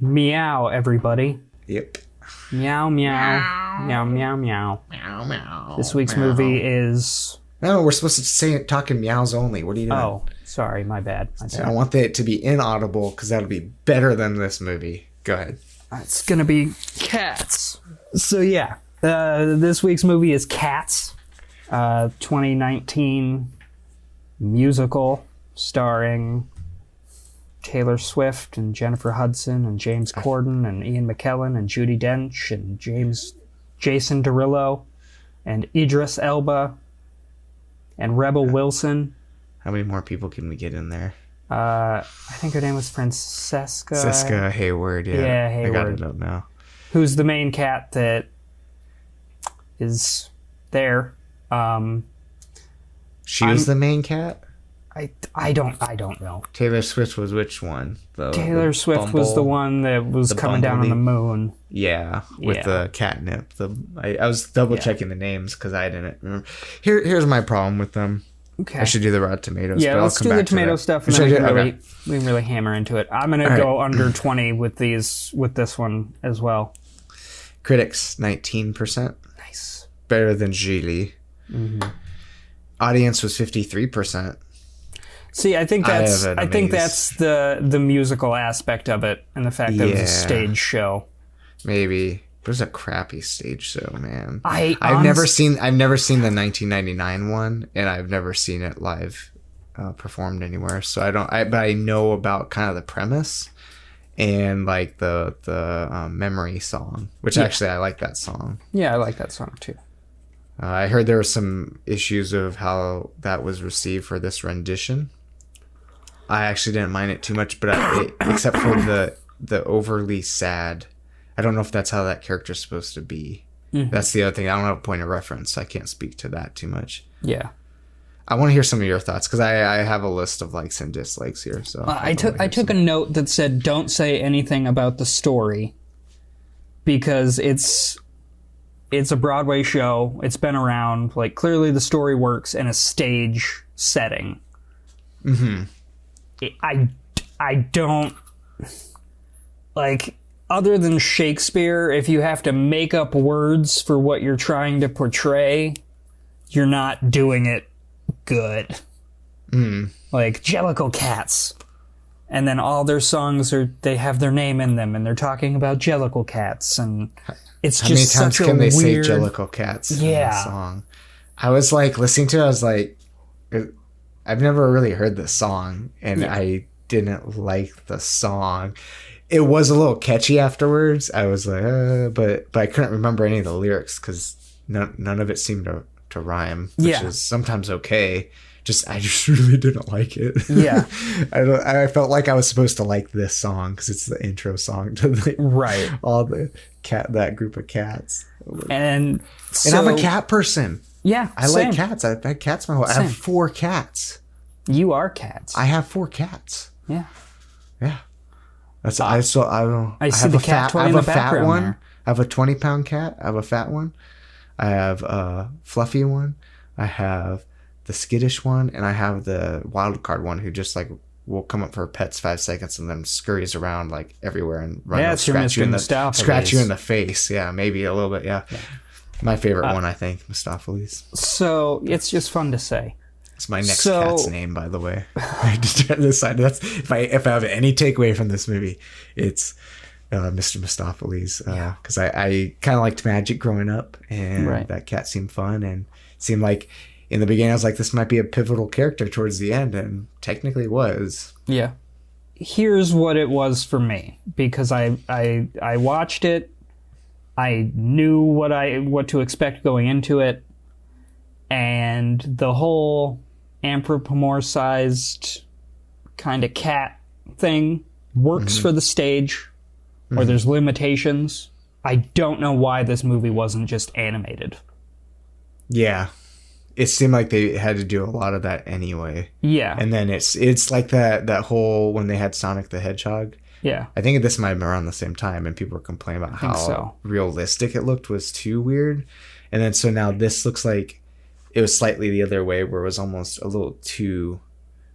Meow, everybody. Yep. Meow, meow. Meow, meow, meow. Meow, meow. This week's movie is... No, we're supposed to say it talking meows only. What are you doing? Oh, sorry, my bad. I want it to be inaudible because that'll be better than this movie. Go ahead. It's gonna be Cats. So yeah, this week's movie is Cats, 2019 musical starring Taylor Swift and Jennifer Hudson and James Corden and Ian McKellen and Judi Dench and Jason Derulo and Idris Elba and Rebel Wilson. How many more people can we get in there? I think her name was Francesca Hayward. Yeah, Hayward. I got it up now. Who's the main cat that is there? She was the main cat? I don't know. Taylor Swift was which one? Taylor Swift was the one that was coming down on the moon. Yeah, with the catnip. I was double checking the names because I didn't remember. Here's my problem with them. Okay. I should do the Rotten Tomatoes. Yeah, let's do the tomato stuff, and then we can really hammer into it. I'm gonna go under 20 with this one as well. Critics 19%. Nice. Better than Gigli. Mm-hmm. Audience was 53%. See, I think that's the musical aspect of it, and the fact that it was a stage show. Maybe. It was a crappy stage show, man. I've never seen the 1999 one, and I've never seen it live performed anywhere. So but I know about kind of the premise and like the memory song, which actually I like that song. Yeah, I like that song too. I heard there were some issues of how that was received for this rendition. I actually didn't mind it too much, but except for the overly sad. I don't know if that's how that character's supposed to be. Mm-hmm. That's the other thing. I don't have a point of reference, so I can't speak to that too much. Yeah. I want to hear some of your thoughts, because I have a list of likes and dislikes here. So I took a note that said, don't say anything about the story, because it's a Broadway show. It's been around. Like, clearly the story works in a stage setting. Mm-hmm. I don't... Like... Other than Shakespeare, if you have to make up words for what you're trying to portray, you're not doing it good. Mm. Like Jellicle Cats. And then all their songs they have their name in them, and they're talking about Jellicle Cats, and it's how just many times such can they say weird... Jellicle Cats in Yeah. the song? I was like listening to it, I was like, I've never really heard this song, and I didn't like the song. It was a little catchy afterwards. I was like, but I couldn't remember any of the lyrics because none of it seemed to rhyme, which is sometimes okay. I just really didn't like it. Yeah, I felt like I was supposed to like this song because it's the intro song to all that group of cats. And I'm a cat person. Yeah, I like cats. I've had cats my whole. I have 4 cats. You are cats. I have 4 cats. Yeah. Yeah. That's I see the cat toy in the background one. there. I have a 20-pound cat. I have a fat one. I have a fluffy one. I have the skittish one, and I have the wild card one who just like will come up for pets 5 seconds and then scurries around like everywhere and scratch you in the face. Yeah, maybe a little bit. Yeah. My favorite one, I think, Mistopheles. So it's just fun to say. It's my next cat's name, by the way. I just decided that's if I have any takeaway from this movie, it's Mr. Mistopheles, because I kind of liked magic growing up, and that cat seemed fun, and seemed like in the beginning I was like, this might be a pivotal character towards the end, and technically was. Yeah. Here's what it was for me, because I watched it, I knew what to expect going into it, and the whole anthropomorphized kind of cat thing works for the stage, or there's limitations. I don't know why this movie wasn't just animated. Yeah. It seemed like they had to do a lot of that anyway. Yeah. And then it's like that whole when they had Sonic the Hedgehog. Yeah. I think this might have been around the same time, and people were complaining about how realistic it looked was too weird. And then so now this looks like it was slightly the other way, where it was almost a little too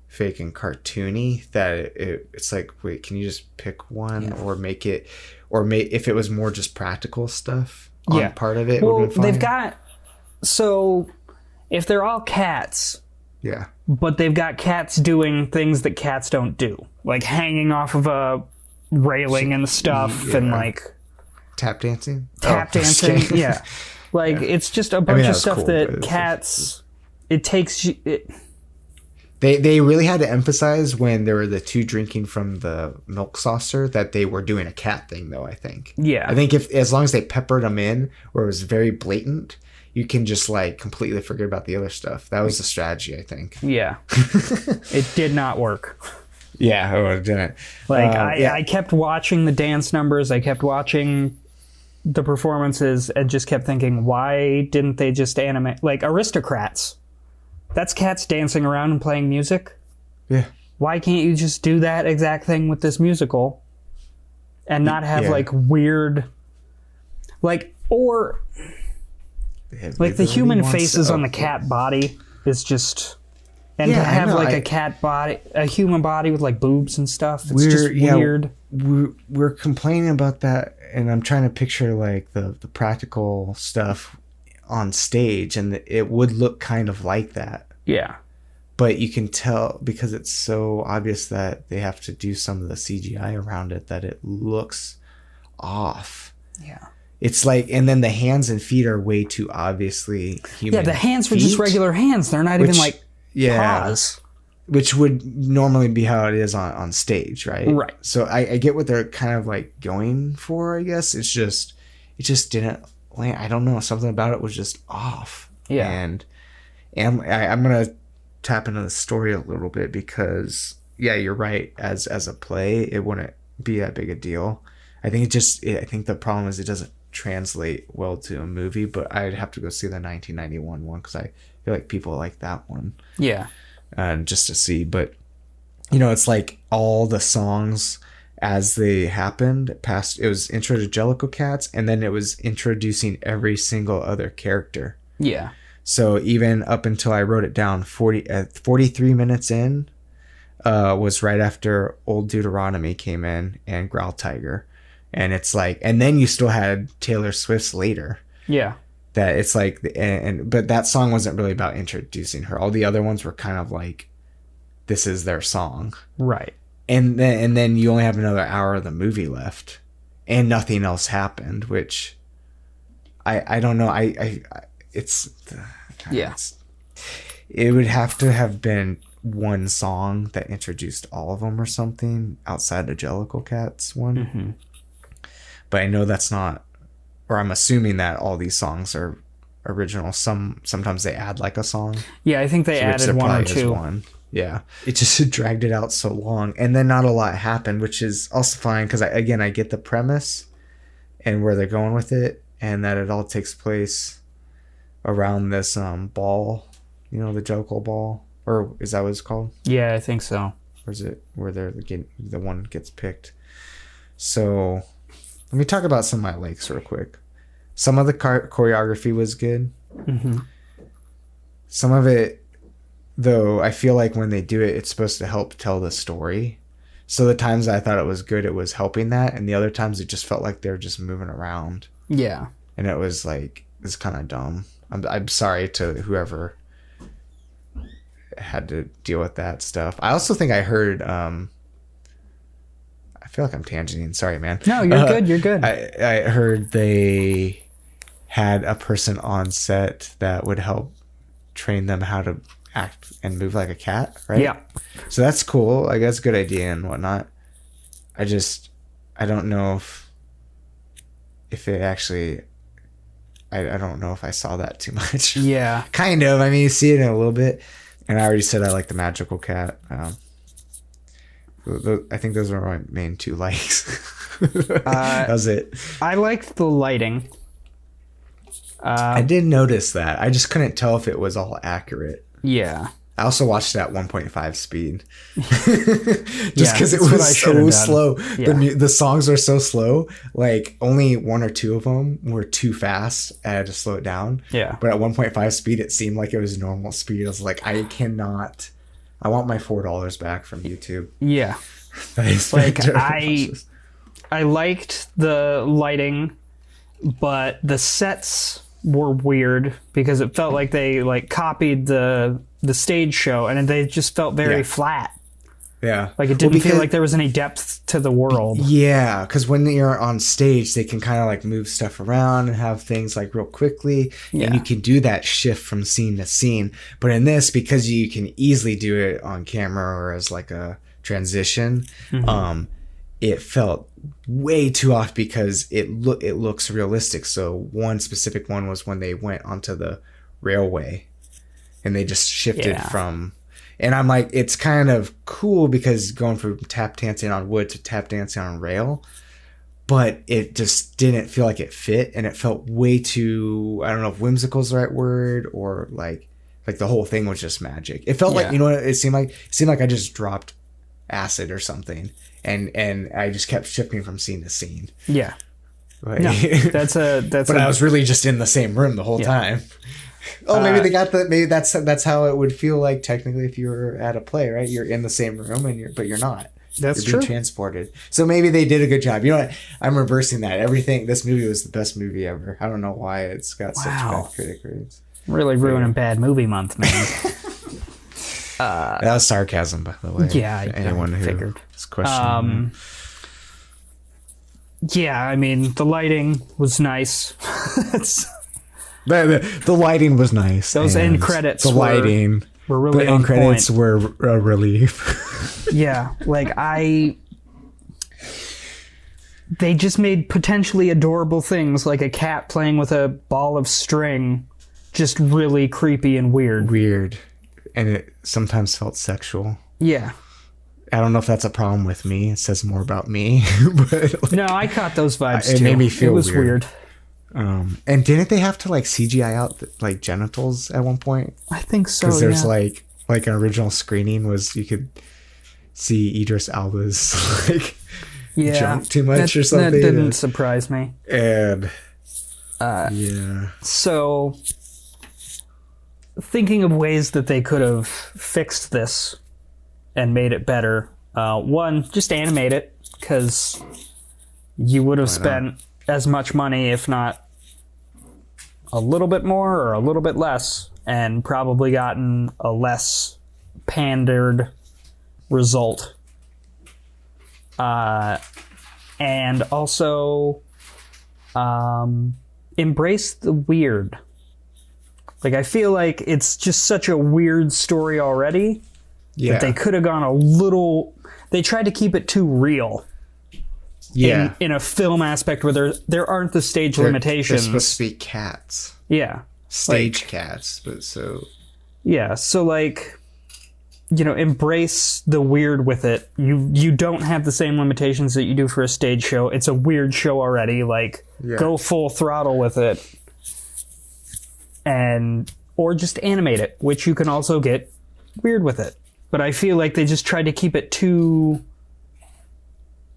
fake and cartoony that it's like, wait, can you just pick one or make it, if it was more just practical stuff on part of it? Well, they've got, so if they're all cats, but they've got cats doing things that cats don't do, like hanging off of a railing and stuff, and like tap dancing, like it's just a bunch of stuff cool, that cats. It takes you. They really had to emphasize when there were the two drinking from the milk saucer that they were doing a cat thing, though. I think. I think as long as they peppered them in, where it was very blatant, you can just like completely forget about the other stuff. That was the strategy, I think. Yeah, it did not work. It didn't. Like I kept watching the dance numbers. I kept watching the performances and just kept thinking, why didn't they just animate like Aristocrats? That's cats dancing around and playing music. Yeah. Why can't you just do that exact thing with this musical and not have like weird, like, or like the human faces on the cat body is just, and to have like a cat body, a human body with like boobs and stuff. It's just weird. We're complaining about that, and I'm trying to picture like the practical stuff on stage, and it would look kind of like that. Yeah. But you can tell, because it's so obvious that they have to do some of the CGI around it, that it looks off. Yeah. It's like, and then the hands and feet are way too obviously human. Yeah, the hands were just regular hands. They're not even like paws. Which would normally be how it is on stage, right? Right. So I get what they're kind of like going for, I guess. It just didn't land. I don't know. Something about it was just off. Yeah. And I'm going to tap into the story a little bit because, you're right. As a play, it wouldn't be that big a deal. I think I think the problem is it doesn't translate well to a movie, but I'd have to go see the 1991 one because I feel like people like that one. Yeah. Just to see. But, it's like all the songs as they happened it was intro to Jellicle Cats, and then it was introducing every single other character. Yeah. So even up until I wrote it down, 43 minutes in was right after Old Deuteronomy came in and Growl Tiger. And it's like, and then you still had Taylor Swift's Later. Yeah. That it's like, but that song wasn't really about introducing her. All the other ones were kind of like, this is their song. Right. And then you only have another hour of the movie left and nothing else happened, which I don't know. It would have to have been one song that introduced all of them or something outside the Jellicle Cats one. Mm-hmm. But I know that's not, or I'm assuming that all these songs are original. Sometimes they add like a song. Yeah, I think they added one or two. Yeah, it just dragged it out so long, and then not a lot happened, which is also fine because I get the premise and where they're going with it, and that it all takes place around this ball, the Jellicle ball, or is that what it's called? Yeah, I think so. Or is it where the one gets picked? So let me talk about some of my likes real quick. Some of the choreography was good. Mm-hmm. Some of it, though, I feel like when they do it, it's supposed to help tell the story. So the times I thought it was good, it was helping that. And the other times it just felt like they're just moving around. Yeah. And it was like, it's kind of dumb. I'm sorry to whoever had to deal with that stuff. I also think I heard, I feel like I'm tangenting. Sorry, man. No, you're good. You're good. I heard they had a person on set that would help train them how to act and move like a cat, right? Yeah. So that's cool. I guess good idea and whatnot. I don't know if it actually, I don't know if I saw that too much. Yeah. Kind of. I mean, you see it in a little bit. And I already said I like the magical cat. I think those are my main two likes. That was it. I liked the lighting. I did notice that. I just couldn't tell if it was all accurate. Yeah. I also watched it at 1.5 speed. Just because it was so slow. Yeah. The songs are so slow. Like only one or two of them were too fast. I had to slow it down. Yeah. But at 1.5 speed, it seemed like it was normal speed. I was like, I cannot I want my $4 back from YouTube. Yeah. Like I liked the lighting, but the sets were weird because it felt like they like copied the stage show, and they just felt very flat. Yeah. Like it didn't feel like there was any depth to the world. Yeah, because when you're on stage, they can kind of like move stuff around and have things like real quickly. Yeah. And you can do that shift from scene to scene. But in this, because you can easily do it on camera or as like a transition, it felt way too off because it looks realistic. So one specific one was when they went onto the railway and they just shifted from... And I'm like, it's kind of cool because going from tap dancing on wood to tap dancing on rail, but it just didn't feel like it fit, and it felt way too, I don't know if whimsical is the right word, or like the whole thing was just magic. It felt like, you know what it seemed like? It seemed like I just dropped acid or something, and I just kept shifting from scene to scene. Yeah. Like, no, but I was really just in the same room the whole time. Oh, maybe they got maybe that's how it would feel like technically if you were at a play, right? You're in the same room but you're not. That's you're being transported. So maybe they did a good job. You know what? I'm reversing that. This movie was the best movie ever. I don't know why it's got such bad critic ratings. Really ruining bad movie month, man. That was sarcasm, by the way. Yeah, anyone who figured. is questioning. Yeah, I mean the lighting was nice. The lighting was nice. Those end credits were really the end credits were a relief. Yeah, like they just made potentially adorable things like a cat playing with a ball of string just really creepy and weird. And it sometimes felt sexual. Yeah. I don't know if that's a problem with me. It says more about me. But like, no, I caught those vibes too. It made me feel weird. It was weird. And didn't they have to like CGI out like genitals at one point? I think so. Because there's like an original screening was you could see Idris Elba's like jump too much or something. That didn't surprise me. And so thinking of ways that they could have fixed this and made it better. One, just animate it, because you would have spent as much money, if not a little bit more or a little bit less, and probably gotten a less pandered result. And also embrace the weird. Like, I feel like it's just such a weird story already that they could have gone a little... They tried to keep it too real. Yeah. In a film aspect where there aren't the stage limitations. They're supposed to be cats. Yeah. Stage cats, but so... Yeah, so like... You know, embrace the weird with it. You don't have the same limitations that you do for a stage show. It's a weird show already. Like, go full throttle with it. Or just animate it, which you can also get weird with it. But I feel like they just tried to keep it too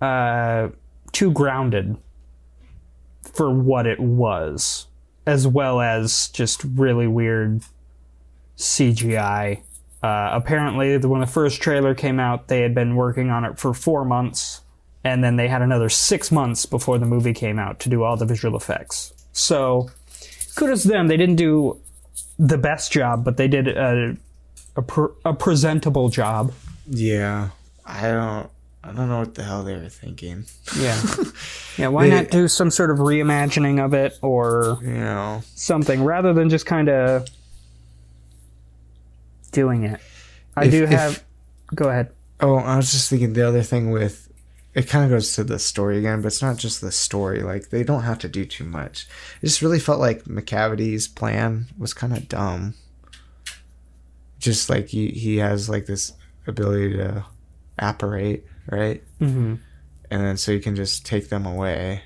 grounded for what it was, as well as just really weird CGI. Apparently, when the first trailer came out, they had been working on it for 4 months, and then they had another 6 months before the movie came out to do all the visual effects. So, kudos to them. They didn't do the best job, but they did a presentable job. Yeah, I don't know what the hell they were thinking. Yeah. Why not do some sort of reimagining of it, or something, rather than just kind of doing it. Go ahead. Oh, I was just thinking the other thing with it kind of goes to the story again, but it's not just the story. Like, they don't have to do too much. It just really felt like McCavity's plan was kind of dumb. Just like he has like this ability to apparate, right? Mm-hmm. And then so you can just take them away,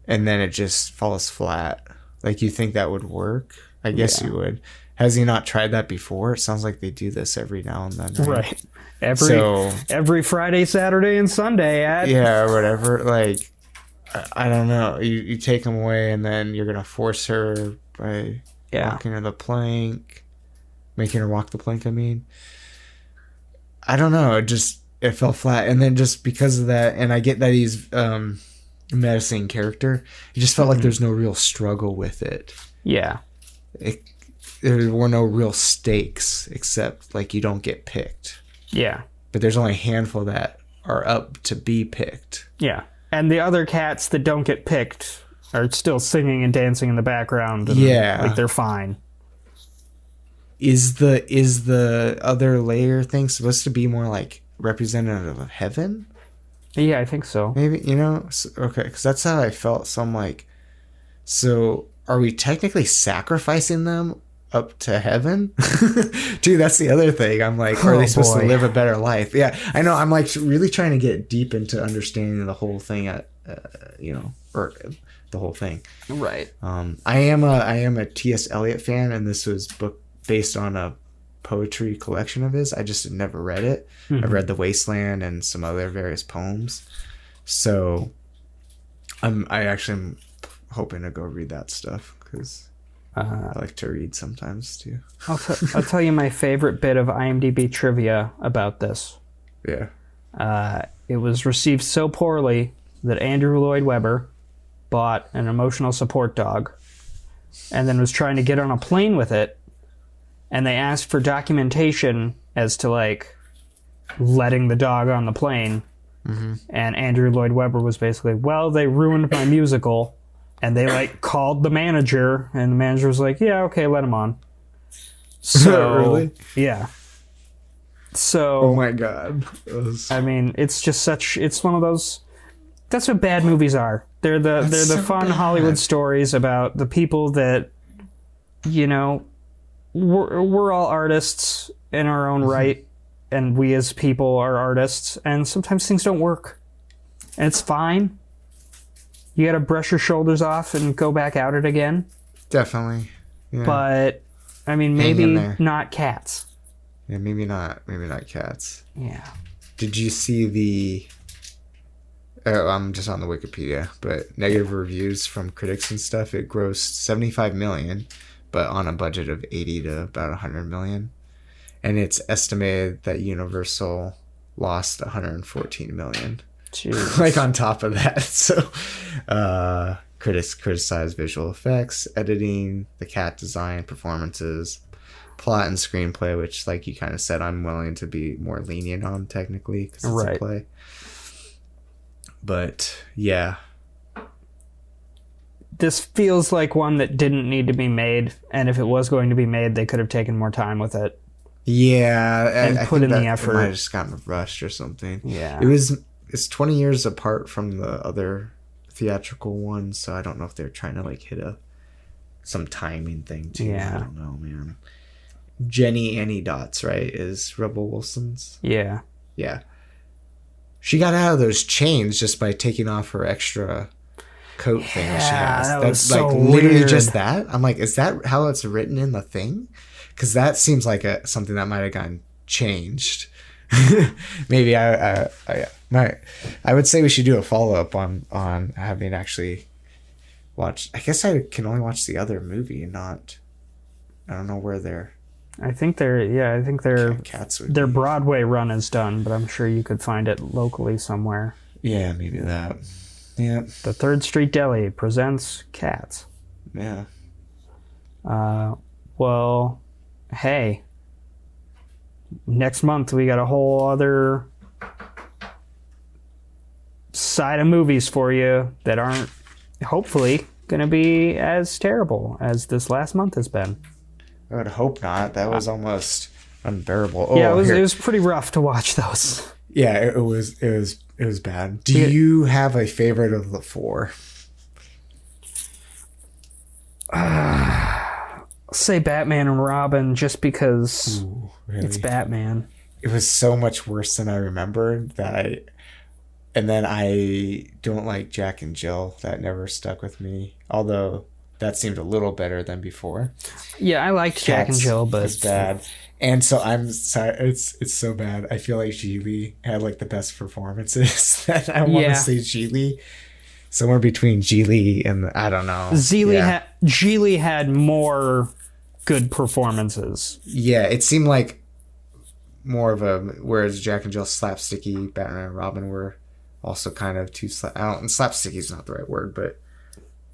and then it just falls flat. Like, you think that would work? I guess you would. Has he not tried that before? It sounds like they do this every now and then, right? Every Friday, Saturday, and Sunday or whatever. Like, I don't know. You take them away, and then you're gonna force her by walking her the plank, making her walk the plank. I mean, I don't know. It fell flat. And then just because of that, and I get that he's a menacing character, it just felt like there's no real struggle with it. Yeah. There were no real stakes except like you don't get picked. Yeah. But there's only a handful that are up to be picked. Yeah. And the other cats that don't get picked are still singing and dancing in the background. And, like, they're fine. Is the other layer thing supposed to be more like representative of heaven? Yeah, I think so. Maybe, okay, because that's how I felt. So I'm like, so are we technically sacrificing them up to heaven? Dude, that's the other thing. I'm like, are they supposed to live a better life? Yeah, I know. I'm like really trying to get deep into understanding the whole thing or the whole thing. Right. I am a T.S. Eliot fan, and this was book based on a poetry collection of his. I just had never read it. I've read The Wasteland and some other various poems. So I actually am hoping to go read that stuff because I like to read sometimes too. I'll tell you my favorite bit of IMDb trivia about this. Yeah. It was received so poorly that Andrew Lloyd Webber bought an emotional support dog and then was trying to get on a plane with it. And they asked for documentation as to, like, letting the dog on the plane. And Andrew Lloyd Webber was basically, well, they ruined my musical. And they, like, called the manager. And the manager was like, yeah, okay, let him on. So, really? Yeah. So. Oh, my God. I mean, it's just it's one of those. That's what bad movies are. They're the so fun bad. Hollywood stories about the people that, we're all artists in our own right, and we as people are artists, and sometimes things don't work. And it's fine. You gotta brush your shoulders off and go back at it again. Definitely. Yeah. But, I mean, maybe not cats. Yeah, maybe not. Maybe not cats. Yeah. Did you see the... I'm just on the Wikipedia, but negative reviews from critics and stuff, it grossed $75 million, but on a budget of 80 to about 100 million. And it's estimated that Universal lost 114 million. Jeez. Like on top of that. So critics criticized visual effects, editing, the cat design, performances, plot and screenplay, which, like you kind of said, I'm willing to be more lenient on technically because it's a play. But yeah, this feels like one that didn't need to be made, and if it was going to be made, they could have taken more time with it. Yeah, and put in the effort. It might have just gotten rushed or something. Yeah, it's 20 years apart from the other theatrical one, so I don't know if they're trying to like hit some timing thing too. Yeah, I don't know, man. Jenny Annie Dots, right, is Rebel Wilson's. Yeah. She got out of those chains just by taking off her extra coat thing that she has. That's so like literally weird. Just that. I'm like, is that how it's written in the thing? Because that seems like something that might have gotten changed. Maybe I would say we should do a follow up on having actually watched. I guess I can only watch the other movie and not. I don't know where they're. I think their Broadway run is done, but I'm sure you could find it locally somewhere. Yeah, maybe that. Yeah. The 3rd Street Deli presents Cats. Yeah. Well, hey. Next month we got a whole other side of movies for you that aren't hopefully going to be as terrible as this last month has been. I would hope not. That was almost unbearable. Yeah, it was pretty rough to watch those. Yeah, it was bad. Do you have a favorite of the 4? I'll say Batman and Robin just because it's Batman. It was so much worse than I remembered and then I don't like Jack and Jill. That never stuck with me. Although that seemed a little better than before. Yeah, I liked Jack and Jill, but it's bad. And so I'm sorry, it's so bad. I feel like Geely had like the best performances. I want to say Geely, somewhere between Geely and I don't know. Geely had more good performances. Yeah, it seemed like more of a, whereas Jack and Jill slapsticky, Batman and Robin were also kind of too slapsticky is not the right word, but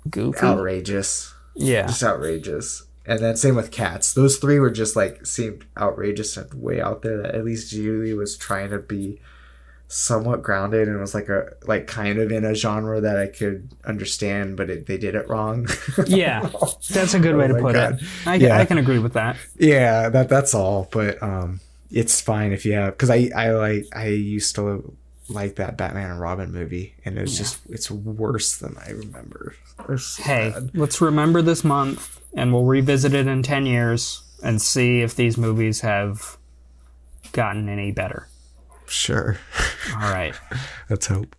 Goofy. outrageous. Yeah. Just outrageous. And then same with Cats. Those three were just like seemed outrageous and way out there, that at least Julie was trying to be somewhat grounded and was like kind of in a genre that I could understand, but they did it wrong. Yeah, that's a good way to put it. I can agree with that. Yeah, that's all. But it's fine if you have, because I used to like that Batman and Robin movie, and it's just it's worse than I remember. So hey, bad. let's remember this month, and we'll revisit it in 10 years and see if these movies have gotten any better. Sure. All right. Let's hope.